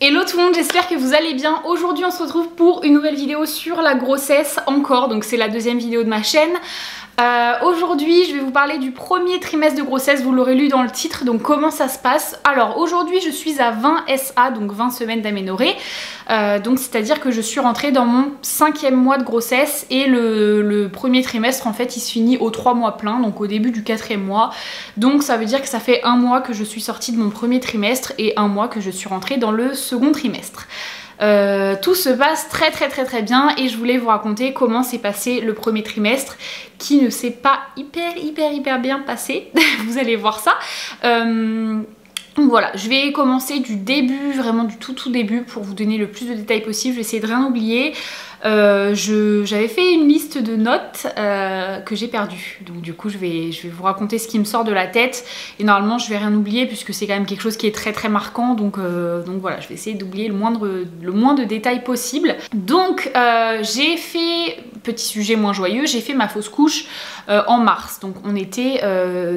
Hello tout le monde, j'espère que vous allez bien. Aujourd'hui on se retrouve pour une nouvelle vidéo sur la grossesse encore, donc c'est la deuxième vidéo de ma chaîne. Aujourd'hui je vais vous parler du premier trimestre de grossesse, vous l'aurez lu dans le titre, donc comment ça se passe. Alors aujourd'hui je suis à 20 SA, donc 20 semaines d'aménorrhée, donc c'est à dire que je suis rentrée dans mon 5e mois de grossesse et le premier trimestre en fait il se finit aux 3 mois pleins, donc au début du 4e mois, donc ça veut dire que ça fait un mois que je suis sortie de mon premier trimestre et un mois que je suis rentrée dans le second trimestre. Tout se passe très bien et je voulais vous raconter comment s'est passé le premier trimestre qui ne s'est pas hyper bien passé. Vous allez voir ça. Donc voilà, je vais commencer du début, vraiment du tout début pour vous donner le plus de détails possible. Je vais essayer de rien oublier. J'avais fait une liste de notes que j'ai perdues. Donc du coup je vais vous raconter ce qui me sort de la tête. Et normalement je vais rien oublier puisque c'est quand même quelque chose qui est très marquant. Donc voilà, je vais essayer d'oublier le moins de détails possible. Donc j'ai fait, petit sujet moins joyeux, j'ai fait ma fausse couche en mars. Donc on était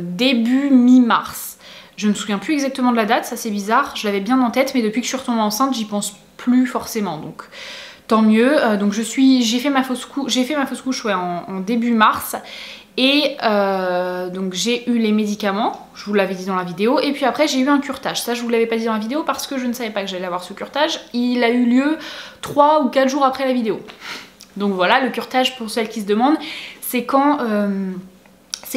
début mi-mars. Je me souviens plus exactement de la date, ça c'est bizarre. Je l'avais bien en tête mais depuis que je suis retombée enceinte j'y pense plus forcément. Donc tant mieux. Donc j'ai fait ma fausse couche ouais, en début mars et donc j'ai eu les médicaments, je vous l'avais dit dans la vidéo, et puis après j'ai eu un curetage. Ça je vous l'avais pas dit dans la vidéo parce que je ne savais pas que j'allais avoir ce curetage. Il a eu lieu 3 ou 4 jours après la vidéo. Donc voilà, le curetage pour celles qui se demandent, c'est quand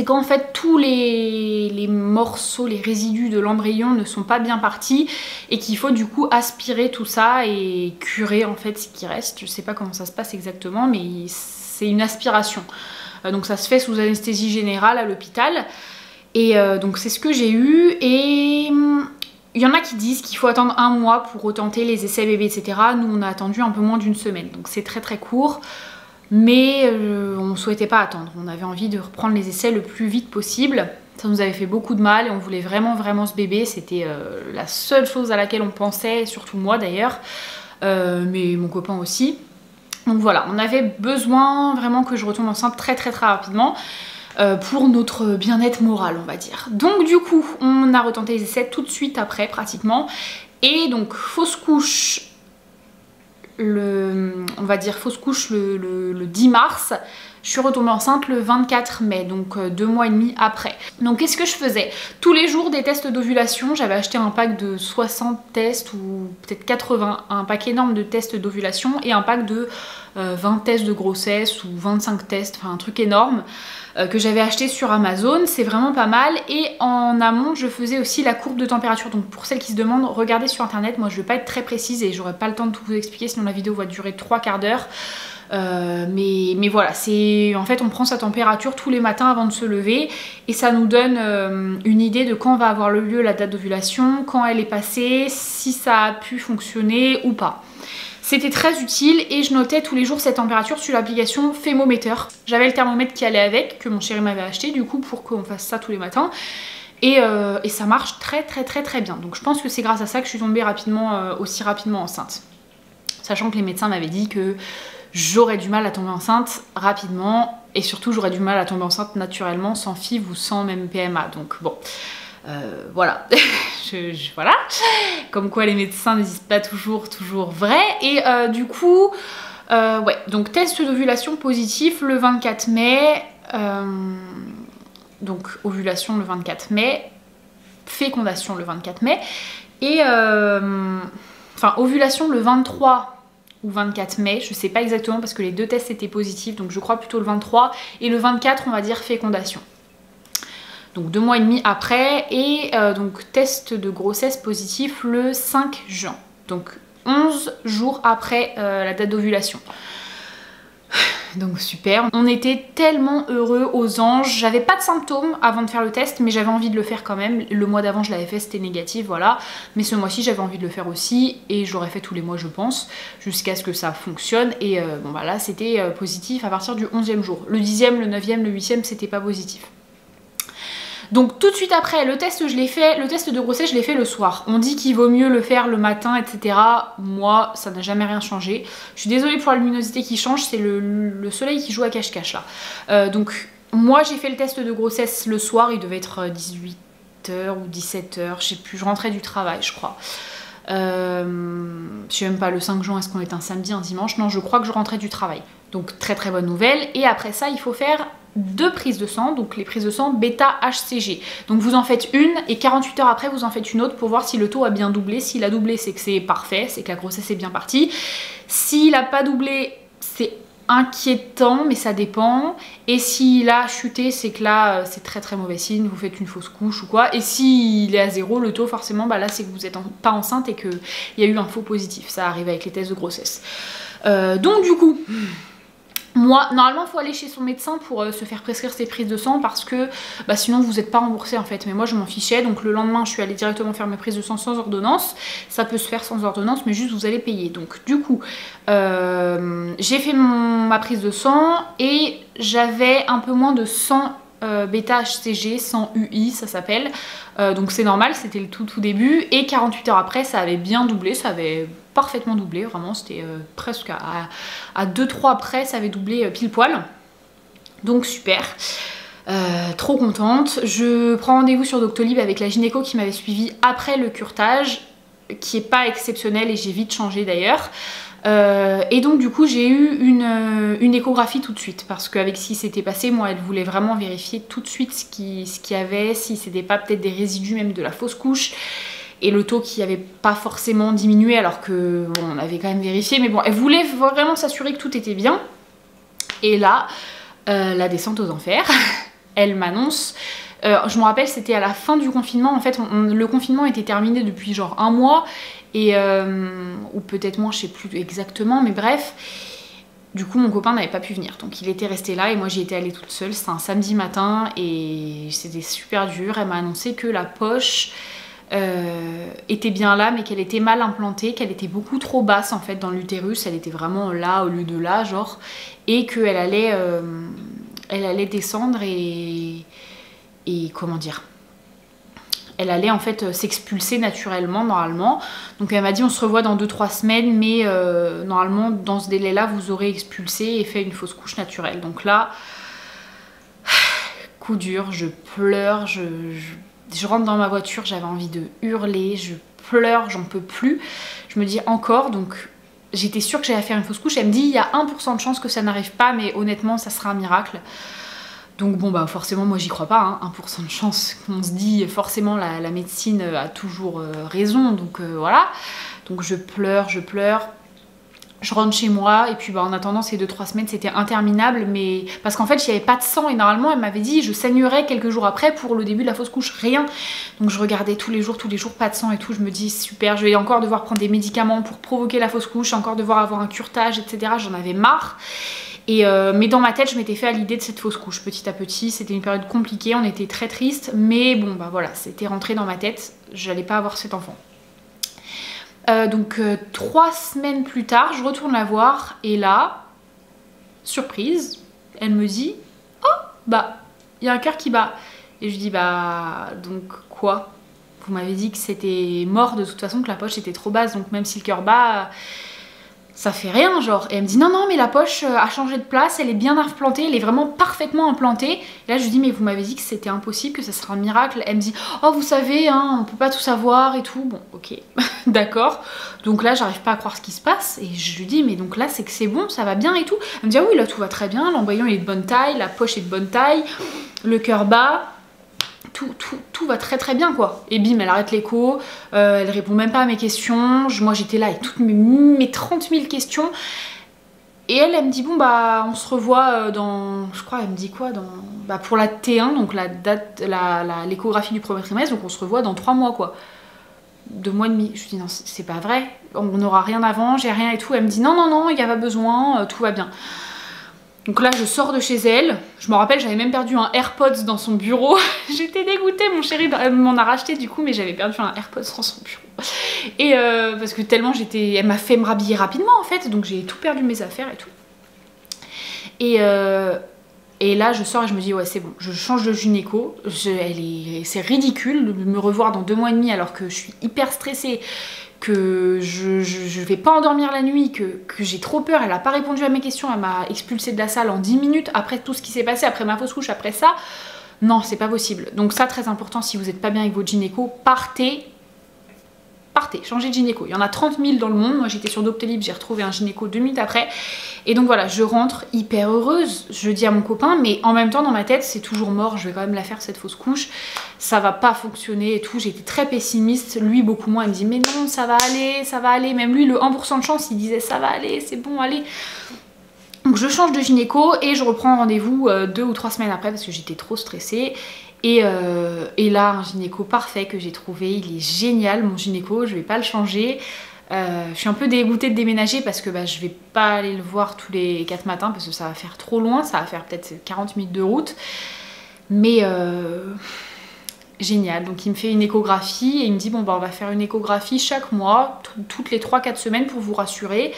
en fait tous les morceaux, les résidus de l'embryon ne sont pas bien partis et qu'il faut du coup aspirer tout ça et curer en fait ce qui reste. Je sais pas comment ça se passe exactement mais c'est une aspiration. Donc ça se fait sous anesthésie générale à l'hôpital et donc c'est ce que j'ai eu. Et il y en a qui disent qu'il faut attendre un mois pour retenter les essais bébés etc. Nous on a attendu un peu moins d'une semaine donc c'est très court. Mais on ne souhaitait pas attendre, on avait envie de reprendre les essais le plus vite possible. Ça nous avait fait beaucoup de mal et on voulait vraiment ce bébé, c'était la seule chose à laquelle on pensait, surtout moi d'ailleurs, mais mon copain aussi. Donc voilà, on avait besoin vraiment que je retombe enceinte très rapidement pour notre bien-être moral on va dire. Donc du coup, on a retenté les essais tout de suite après pratiquement. Et donc fausse couche... on va dire fausse couche le 10 mars, je suis retombée enceinte le 24 mai, donc 2 mois et demi après. Donc qu'est-ce que je faisais? Tous les jours des tests d'ovulation, j'avais acheté un pack de 60 tests ou peut-être 80, un pack énorme de tests d'ovulation et un pack de 20 tests de grossesse ou 25 tests, enfin un truc énorme que j'avais acheté sur Amazon, c'est vraiment pas mal. Et en amont je faisais aussi la courbe de température, donc pour celles qui se demandent, regardez sur internet, moi je vais pas être très précise et j'aurai pas le temps de tout vous expliquer sinon la vidéo va durer 3/4 d'heure. Mais voilà, c'est en fait on prend sa température tous les matins avant de se lever et ça nous donne une idée de quand va avoir lieu la date d'ovulation, quand elle est passée, si ça a pu fonctionner ou pas. C'était très utile et je notais tous les jours cette température sur l'application Thermometer. J'avais le thermomètre qui allait avec, que mon chéri m'avait acheté du coup pour qu'on fasse ça tous les matins. Et ça marche très bien. Donc je pense que c'est grâce à ça que je suis tombée aussi rapidement enceinte. Sachant que les médecins m'avaient dit que j'aurais du mal à tomber enceinte rapidement et surtout j'aurais du mal à tomber enceinte naturellement sans FIV ou sans même PMA. Donc bon, voilà. Voilà. Comme quoi les médecins ne disent pas toujours vrai. Et du coup, ouais, donc test d'ovulation positif le 24 mai. Donc ovulation le 24 mai, fécondation le 24 mai. Et enfin ovulation le 23 ou 24 mai, je sais pas exactement parce que les deux tests étaient positifs, donc je crois plutôt le 23, et le 24 on va dire fécondation. Donc 2 mois et demi après, et donc test de grossesse positif le 5 juin, donc 11 jours après la date d'ovulation. Donc super, on était tellement heureux aux anges. J'avais pas de symptômes avant de faire le test mais j'avais envie de le faire quand même. Le mois d'avant je l'avais fait, c'était négatif, voilà. Mais ce mois-ci j'avais envie de le faire aussi et je l'aurais fait tous les mois je pense, jusqu'à ce que ça fonctionne. Et bon bah là c'était positif à partir du 11e jour. Le 10e, le 9e, le 8e c'était pas positif. Donc tout de suite après, le test de grossesse je l'ai fait le soir. On dit qu'il vaut mieux le faire le matin, etc. Moi, ça n'a jamais rien changé. Je suis désolée pour la luminosité qui change, c'est le soleil qui joue à cache-cache là. Donc moi j'ai fait le test de grossesse le soir, il devait être 18h ou 17h, je sais plus, je rentrais du travail je crois. Je sais même pas, le 5 juin, est-ce qu'on est un samedi, un dimanche? Non, je crois que je rentrais du travail. Donc très très bonne nouvelle. Et après ça, il faut faire 2 prises de sang, donc les prises de sang bêta-HCG. Donc vous en faites une et 48 heures après, vous en faites une autre pour voir si le taux a bien doublé. S'il a doublé, c'est que c'est parfait, c'est que la grossesse est bien partie. S'il n'a pas doublé, c'est inquiétant, mais ça dépend. Et s'il a chuté, c'est que là, c'est très très mauvais signe, vous faites une fausse couche ou quoi. Et s'il est à 0, le taux, forcément, bah là, c'est que vous n'êtes pas enceinte et qu'il y a eu un faux positif. Ça arrive avec les tests de grossesse. Donc du coup... Moi, normalement, il faut aller chez son médecin pour se faire prescrire ses prises de sang parce que bah, sinon vous n'êtes pas remboursé en fait. Mais moi, je m'en fichais. Donc le lendemain, je suis allée directement faire mes prises de sang sans ordonnance. Ça peut se faire sans ordonnance, mais juste vous allez payer. Donc du coup, j'ai fait ma prise de sang et j'avais un peu moins de 100 bêta-HCG, 100 UI, ça s'appelle. Donc c'est normal, c'était le tout début. Et 48 heures après, ça avait bien doublé, ça avait parfaitement doublé, vraiment, c'était presque à 2-3 près, ça avait doublé pile poil. Donc super. Trop contente. Je prends rendez-vous sur Doctolib avec la gynéco qui m'avait suivi après le curetage, qui est pas exceptionnel et j'ai vite changé d'ailleurs. Et donc du coup j'ai eu une échographie tout de suite parce qu'avec ce qui s'était passé, moi elle voulait vraiment vérifier tout de suite ce qu'il y avait, si c'était pas peut-être des résidus même de la fausse couche et le taux qui avait pas forcément diminué alors que bon, on avait quand même vérifié, mais bon elle voulait vraiment s'assurer que tout était bien. Et là la descente aux enfers. Elle m'annonce, je me rappelle c'était à la fin du confinement, en fait le confinement était terminé depuis genre 1 mois et ou peut-être moins, je sais plus exactement, mais bref, du coup mon copain n'avait pas pu venir, donc il était resté là et moi j'y étais allée toute seule. C'était un samedi matin et c'était super dur. Elle m'a annoncé que la poche était bien là mais qu'elle était mal implantée, qu'elle était beaucoup trop basse en fait dans l'utérus, elle était vraiment là au lieu de là genre, et qu'elle allait descendre et comment dire, elle allait en fait s'expulser naturellement normalement. Donc elle m'a dit on se revoit dans 2-3 semaines, mais normalement dans ce délai là vous aurez expulsé et fait une fausse couche naturelle. Donc là, coup dur, je pleure, je rentre dans ma voiture, j'avais envie de hurler, je pleure, j'en peux plus. Je me dis encore, donc j'étais sûre que j'allais faire une fausse couche. Elle me dit il y a 1% de chance que ça n'arrive pas, mais honnêtement ça sera un miracle. Donc bon bah forcément moi j'y crois pas, hein, 1% de chance, on se dit forcément la médecine a toujours raison, donc voilà. Donc je pleure, je rentre chez moi et puis bah, en attendant ces 2-3 semaines c'était interminable, mais parce qu'en fait il n'y avait pas de sang et normalement elle m'avait dit je saignerais quelques jours après pour le début de la fausse couche, rien. Donc je regardais tous les jours pas de sang et tout, je me dis super, je vais encore devoir prendre des médicaments pour provoquer la fausse couche, encore devoir avoir un curetage etc, j'en avais marre. Mais dans ma tête je m'étais fait à l'idée de cette fausse couche petit à petit. C'était une période compliquée, on était très triste, mais bon bah voilà, c'était rentré dans ma tête, j'allais pas avoir cet enfant. Donc 3 semaines plus tard je retourne la voir et là, surprise, elle me dit oh bah il y a un cœur qui bat. Et je dis bah donc quoi, vous m'avez dit que c'était mort de toute façon, que la poche était trop basse, donc même si le cœur bat ça fait rien genre. Et elle me dit non non mais la poche a changé de place, elle est bien implantée, elle est vraiment parfaitement implantée. Et là je lui dis mais vous m'avez dit que c'était impossible, que ça sera un miracle. Elle me dit oh vous savez hein, on peut pas tout savoir et tout. Bon ok d'accord. Donc là j'arrive pas à croire ce qui se passe et je lui dis mais donc là c'est que c'est bon, ça va bien et tout. Elle me dit ah oui là tout va très bien, l'embryon il est de bonne taille, la poche est de bonne taille, le cœur bat. Tout va très très bien quoi. Et bim, elle arrête l'écho, elle répond même pas à mes questions. Moi j'étais là avec toutes mes 30 000 questions. Et elle me dit bon bah on se revoit dans, je crois elle me dit quoi, dans bah, pour la T1, donc la date, l'échographie du premier trimestre, donc on se revoit dans 3 mois quoi. 2 mois et demi. Je lui dis non c'est pas vrai, on n'aura rien avant, j'ai rien et tout. Elle me dit non non non il n'y a pas besoin, tout va bien. Donc là je sors de chez elle, je me rappelle j'avais même perdu un AirPods dans son bureau. J'étais dégoûtée, mon chéri m'en a racheté du coup, mais j'avais perdu un AirPods dans son bureau. Et parce que tellement elle m'a fait me rhabiller rapidement en fait, donc j'ai tout perdu mes affaires et tout. Et là je sors et je me dis ouais c'est bon, je change de gynéco, c'est ridicule de me revoir dans 2 mois et demi alors que je suis hyper stressée, que je vais pas endormir la nuit, que j'ai trop peur. Elle a pas répondu à mes questions, elle m'a expulsée de la salle en 10 minutes après tout ce qui s'est passé, après ma fausse couche, après ça. Non, c'est pas possible. Donc ça, très important, si vous êtes pas bien avec votre gynéco, partez partez, changez de gynéco. Il y en a 30 000 dans le monde. Moi j'étais sur Doctolib, j'ai retrouvé un gynéco 2 minutes après. Et donc voilà, je rentre hyper heureuse. Je dis à mon copain, mais en même temps dans ma tête c'est toujours mort, je vais quand même la faire cette fausse couche. Ça va pas fonctionner et tout. J'étais très pessimiste, lui beaucoup moins. Il me dit mais non, ça va aller, ça va aller. Même lui, le 1% de chance, il disait ça va aller, c'est bon, allez. Donc je change de gynéco et je reprends rendez-vous 2 ou 3 semaines après parce que j'étais trop stressée. Et là, un gynéco parfait que j'ai trouvé, il est génial mon gynéco, je vais pas le changer. Je suis un peu dégoûtée de déménager parce que je vais pas aller le voir tous les 4 matins parce que ça va faire trop loin, ça va faire peut-être 40 minutes de route. Mais génial, donc il me fait une échographie et il me dit bon bah on va faire une échographie chaque mois, toutes les 3-4 semaines pour vous rassurer.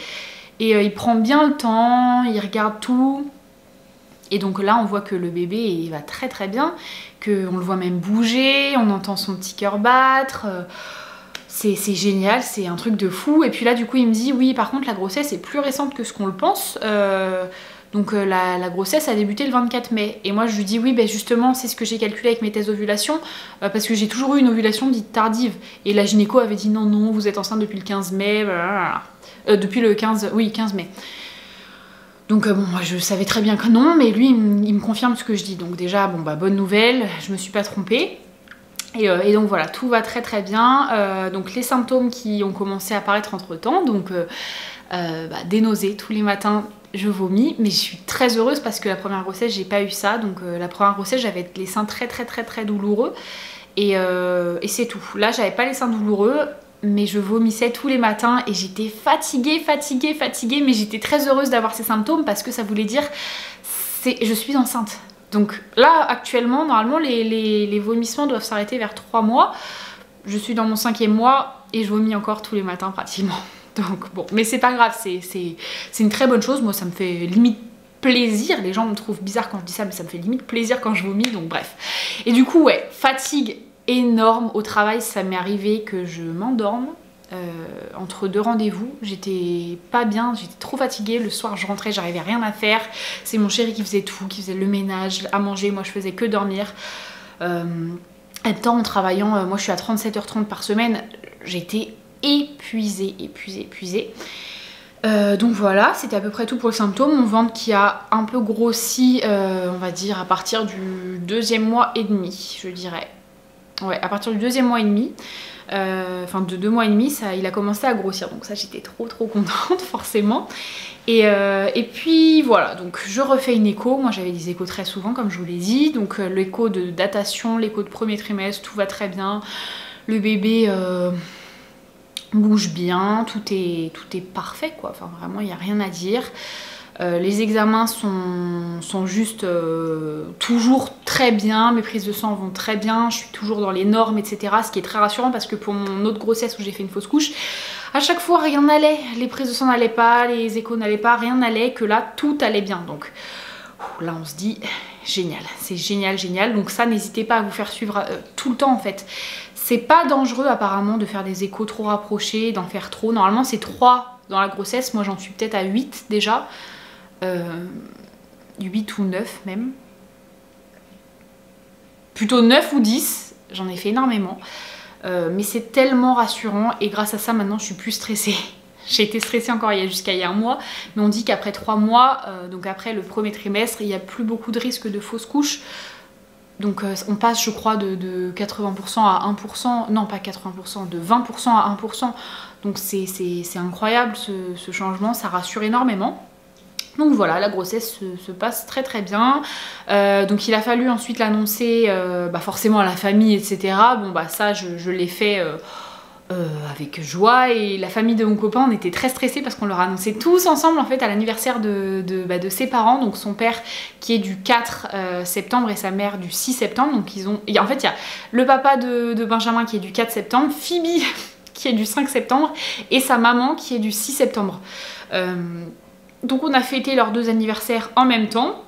Et il prend bien le temps, il regarde tout. Et donc là on voit que le bébé il va très très bien, qu'on le voit même bouger, on entend son petit cœur battre. C'est génial, c'est un truc de fou. Et puis là du coup il me dit oui par contre la grossesse est plus récente que ce qu'on le pense. Donc la grossesse a débuté le 24 mai. Et moi je lui dis oui justement c'est ce que j'ai calculé avec mes tests d'ovulation parce que j'ai toujours eu une ovulation dite tardive. Et la gynéco avait dit non vous êtes enceinte depuis le 15 mai. Depuis le 15 mai. Donc bon moi je savais très bien que non, mais lui il me confirme ce que je dis. Donc déjà bon bonne nouvelle, je me suis pas trompée. Et donc voilà, tout va très très bien. Donc les symptômes qui ont commencé à apparaître entre temps, donc des nausées tous les matins, je vomis, mais je suis très heureuse parce que la première grossesse j'ai pas eu ça. Donc la première grossesse j'avais les seins très douloureux et c'est tout. Là j'avais pas les seins douloureux, mais je vomissais tous les matins et j'étais fatiguée, mais j'étais très heureuse d'avoir ces symptômes parce que ça voulait dire je suis enceinte. Donc là actuellement normalement les vomissements doivent s'arrêter vers 3 mois. Je suis dans mon 5e mois et je vomis encore tous les matins pratiquement. Donc bon, mais c'est pas grave, c'est une très bonne chose. Moi ça me fait limite plaisir, les gens me trouvent bizarre quand je dis ça, mais ça me fait limite plaisir quand je vomis, donc bref. Et du coup ouais, fatigue énorme au travail, ça m'est arrivé que je m'endorme entre 2 rendez-vous, j'étais pas bien, j'étais trop fatiguée, le soir je rentrais, j'arrivais rien à faire, c'est mon chéri qui faisait tout, qui faisait le ménage, à manger, moi je faisais que dormir. En même temps en travaillant, moi je suis à 37h30 par semaine, j'étais épuisée. Donc voilà, c'était à peu près tout pour le symptôme. Mon ventre qui a un peu grossi, on va dire à partir du 2e mois et demi, je dirais. Ouais, à partir du 2e mois et demi, enfin de 2 mois et demi, il a commencé à grossir. Donc ça, j'étais trop contente, forcément. Et puis voilà, donc je refais une écho. Moi, j'avais des échos très souvent, comme je vous l'ai dit. Donc l'écho de datation, l'écho de premier trimestre, tout va très bien. Le bébé bouge bien, tout est parfait, quoi. Enfin, vraiment, il n'y a rien à dire. Les examens sont juste toujours très bien, mes prises de sang vont très bien, je suis toujours dans les normes, etc. Ce qui est très rassurant parce que pour mon autre grossesse où j'ai fait une fausse couche, à chaque fois rien n'allait, les prises de sang n'allaient pas, les échos n'allaient pas, rien n'allait, que là tout allait bien. Donc là on se dit génial, c'est génial. Donc ça n'hésitez pas à vous faire suivre tout le temps en fait. C'est pas dangereux apparemment de faire des échos trop rapprochés, d'en faire trop. Normalement c'est 3 dans la grossesse, moi j'en suis peut-être à 8 déjà. 8 ou 9 même, plutôt 9 ou 10, j'en ai fait énormément, mais c'est tellement rassurant et grâce à ça maintenant je suis plus stressée. J'ai été stressée encore jusqu'à il y a un mois, mais on dit qu'après 3 mois, donc après le premier trimestre, il n'y a plus beaucoup de risques de fausse couche. Donc on passe je crois de 80% à 1%, non pas 80%, de 20% à 1%, donc c'est incroyable ce changement, ça rassure énormément. Donc voilà, la grossesse se passe très bien. Donc il a fallu ensuite l'annoncer forcément à la famille, etc. Bon ça je l'ai fait avec joie, et la famille de mon copain, on était très stressés parce qu'on leur a annoncé tous ensemble en fait à l'anniversaire de ses parents, donc son père qui est du 4 septembre et sa mère du 6 septembre. Donc en fait il y a le papa de Benjamin qui est du 4 septembre, Phoebe qui est du 5 septembre et sa maman qui est du 6 septembre. Donc on a fêté leurs 2 anniversaires en même temps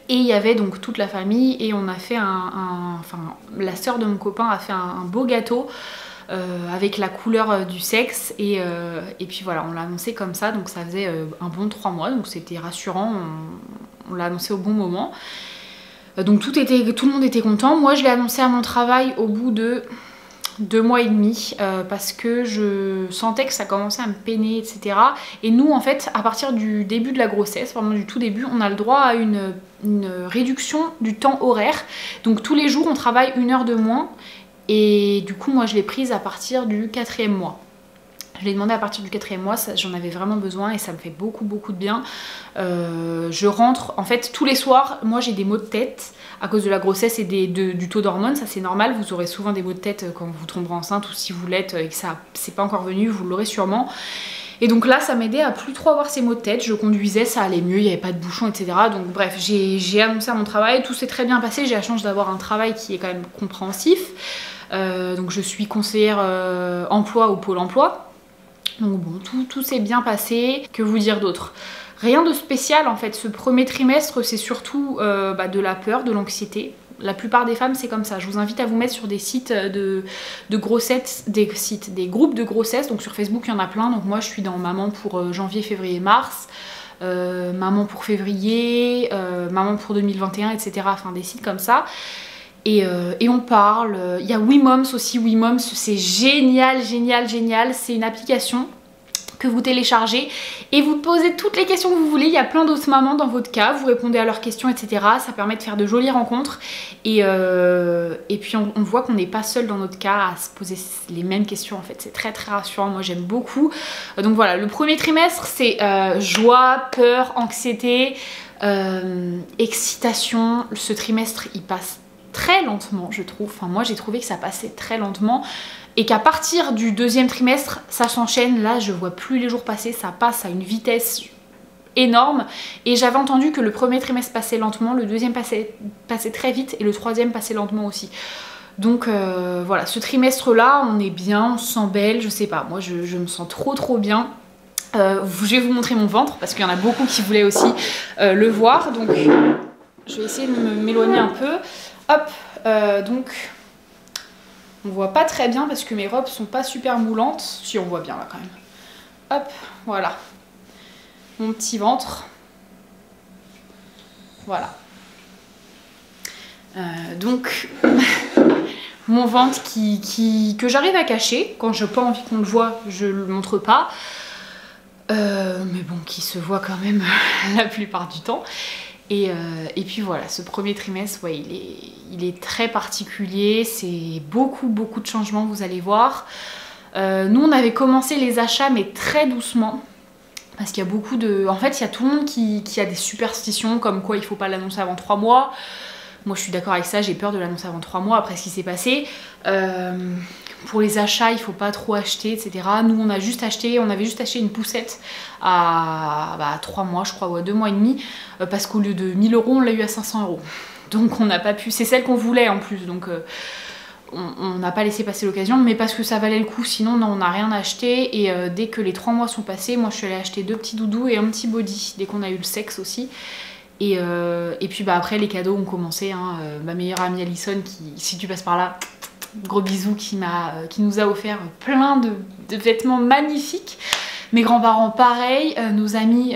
et il y avait donc toute la famille et on a fait enfin la sœur de mon copain a fait un beau gâteau avec la couleur du sexe et puis voilà, on l'a annoncé comme ça, donc ça faisait un bon 3 mois, donc c'était rassurant, on l'a annoncé au bon moment. Donc tout le monde était content. Moi je l'ai annoncé à mon travail au bout de 2 mois et demi parce que je sentais que ça commençait à me peiner, etc. Et nous en fait à partir du début de la grossesse, vraiment du tout début, on a le droit à une réduction du temps horaire. Donc tous les jours on travaille 1 heure de moins et du coup moi je l'ai prise à partir du 4e mois. Je l'ai demandé à partir du 4e mois, j'en avais vraiment besoin et ça me fait beaucoup de bien. Je rentre, en fait tous les soirs, moi j'ai des maux de tête à cause de la grossesse et du taux d'hormones, ça c'est normal, vous aurez souvent des maux de tête quand vous tomberez enceinte ou si vous l'êtes et que ça c'est pas encore venu, vous l'aurez sûrement. Et donc là ça m'aidait à plus trop avoir ces maux de tête, je conduisais, ça allait mieux, il n'y avait pas de bouchons, etc. Donc bref, j'ai annoncé à mon travail, tout s'est très bien passé, j'ai la chance d'avoir un travail qui est quand même compréhensif. Donc je suis conseillère emploi au pôle emploi. Donc bon, tout s'est bien passé. Que vous dire d'autre? Rien de spécial en fait. Ce premier trimestre, c'est surtout de la peur, de l'anxiété. La plupart des femmes, c'est comme ça. Je vous invite à vous mettre sur des sites de grossesse, des groupes de grossesse. Donc sur Facebook, il y en a plein. Donc moi, je suis dans Maman pour janvier, février, mars. Maman pour février, Maman pour 2021, etc. Enfin, des sites comme ça. Et on parle, il y a WeMoms aussi, WeMoms c'est génial, c'est une application que vous téléchargez et vous posez toutes les questions que vous voulez, il y a plein d'autres mamans dans votre cas, vous répondez à leurs questions, etc. Ça permet de faire de jolies rencontres et puis on voit qu'on n'est pas seul dans notre cas à se poser les mêmes questions en fait, c'est très rassurant, moi j'aime beaucoup. Donc voilà, le premier trimestre c'est joie, peur, anxiété, excitation, ce trimestre il passe très lentement je trouve, enfin moi j'ai trouvé que ça passait très lentement et qu'à partir du 2e trimestre ça s'enchaîne, là je vois plus les jours passer, ça passe à une vitesse énorme et j'avais entendu que le 1er trimestre passait lentement, le 2e passait très vite et le 3e passait lentement aussi. Donc voilà, ce trimestre là on est bien, on se sent belle, je sais pas, moi je me sens trop bien. Je vais vous montrer mon ventre parce qu'il y en a beaucoup qui voulaient aussi le voir, donc je vais essayer de m'éloigner un peu. Hop, donc on voit pas très bien parce que mes robes sont pas super moulantes. Si on voit bien là quand même. Hop, voilà. Mon petit ventre. Voilà. Donc mon ventre que j'arrive à cacher. Quand j'ai pas envie qu'on le voit, je le montre pas. Mais bon, qui se voit quand même la plupart du temps. Et puis voilà, ce premier trimestre, ouais, il est très particulier, c'est beaucoup de changements, vous allez voir. Nous, on avait commencé les achats, mais très doucement, parce qu'il y a beaucoup de... En fait, il y a tout le monde qui a des superstitions, comme quoi il faut pas l'annoncer avant 3 mois. Moi, je suis d'accord avec ça, j'ai peur de l'annoncer avant 3 mois, après ce qui s'est passé. Pour les achats, il faut pas trop acheter, etc. Nous, on avait juste acheté une poussette à 3 mois, je crois, ou à 2 mois et demi, parce qu'au lieu de 1000 €, on l'a eu à 500 €. Donc on n'a pas pu, c'est celle qu'on voulait en plus, donc on n'a pas laissé passer l'occasion, mais parce que ça valait le coup, sinon non, on n'a rien acheté. Et dès que les 3 mois sont passés, moi je suis allée acheter 2 petits doudous et un petit body, dès qu'on a eu le sexe aussi. Et puis après les cadeaux ont commencé, hein. Ma meilleure amie Alison, qui, si tu passes par là, gros bisous, qui nous a offert plein de vêtements magnifiques. Mes grands-parents pareil, nos amis,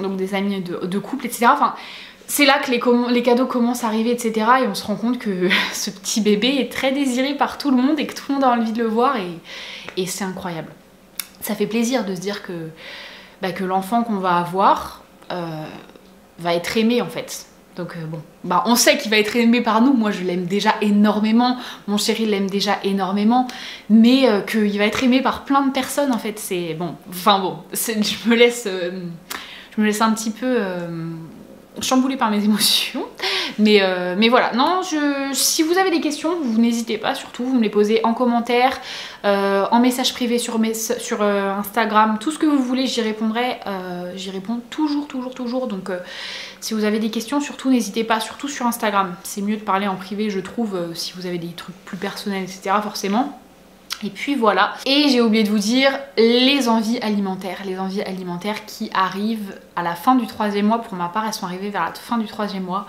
donc des amis de couple, etc. Enfin, c'est là que les cadeaux commencent à arriver, etc. Et on se rend compte que ce petit bébé est très désiré par tout le monde et que tout le monde a envie de le voir et c'est incroyable. Ça fait plaisir de se dire que l'enfant qu'on va avoir va être aimé en fait. Donc on sait qu'il va être aimé par nous, moi je l'aime déjà énormément, mon chéri l'aime déjà énormément, mais qu'il va être aimé par plein de personnes en fait, c'est bon, je me laisse un petit peu chamboulée par mes émotions, mais voilà, non, si vous avez des questions, vous n'hésitez pas, surtout vous me les posez en commentaire, en message privé sur Instagram, tout ce que vous voulez, j'y répondrai, j'y réponds toujours, donc si vous avez des questions, surtout n'hésitez pas, surtout sur Instagram, c'est mieux de parler en privé je trouve, si vous avez des trucs plus personnels, etc. forcément. Et puis voilà, et j'ai oublié de vous dire les envies alimentaires qui arrivent à la fin du 3e mois. Pour ma part, elles sont arrivées vers la fin du 3e mois.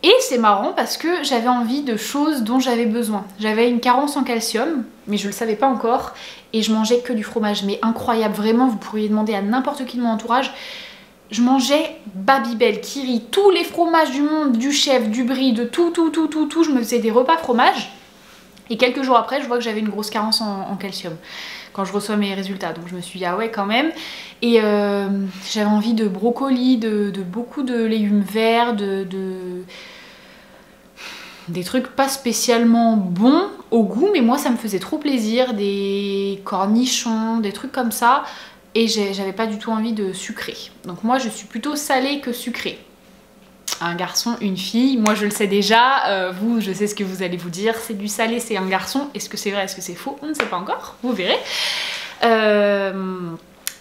Et c'est marrant parce que j'avais envie de choses dont j'avais besoin. J'avais une carence en calcium, mais je le savais pas encore, et je mangeais que du fromage, mais incroyable, vraiment, vous pourriez demander à n'importe qui de mon entourage. Je mangeais Babybel, Kiri, tous les fromages du monde, du chèvre, du brie, de tout, je me faisais des repas fromage. Et quelques jours après, je vois que j'avais une grosse carence en calcium quand je reçois mes résultats. Donc je me suis dit ah ouais quand même. Et j'avais envie de brocoli, de beaucoup de légumes verts, des trucs pas spécialement bons au goût, mais moi ça me faisait trop plaisir, des cornichons, des trucs comme ça. Et j'avais pas du tout envie de sucré. Donc moi je suis plutôt salée que sucrée. Un garçon, une fille, moi je le sais déjà, vous je sais ce que vous allez vous dire, c'est du salé, c'est un garçon, est-ce que c'est vrai, est-ce que c'est faux, on ne sait pas encore, vous verrez.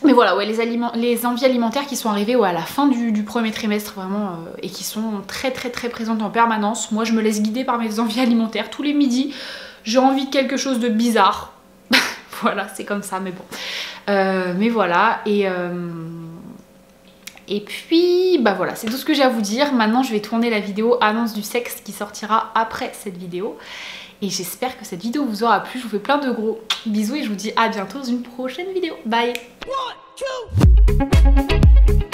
Mais voilà, ouais, les envies alimentaires qui sont arrivées à la fin du premier trimestre vraiment et qui sont très présentes en permanence. Moi je me laisse guider par mes envies alimentaires tous les midis, j'ai envie de quelque chose de bizarre, voilà c'est comme ça mais bon. Mais voilà et puis bah voilà, c'est tout ce que j'ai à vous dire. Maintenant je vais tourner la vidéo annonce du sexe qui sortira après cette vidéo. Et j'espère que cette vidéo vous aura plu. Je vous fais plein de gros bisous et je vous dis à bientôt dans une prochaine vidéo. Bye. 1, 2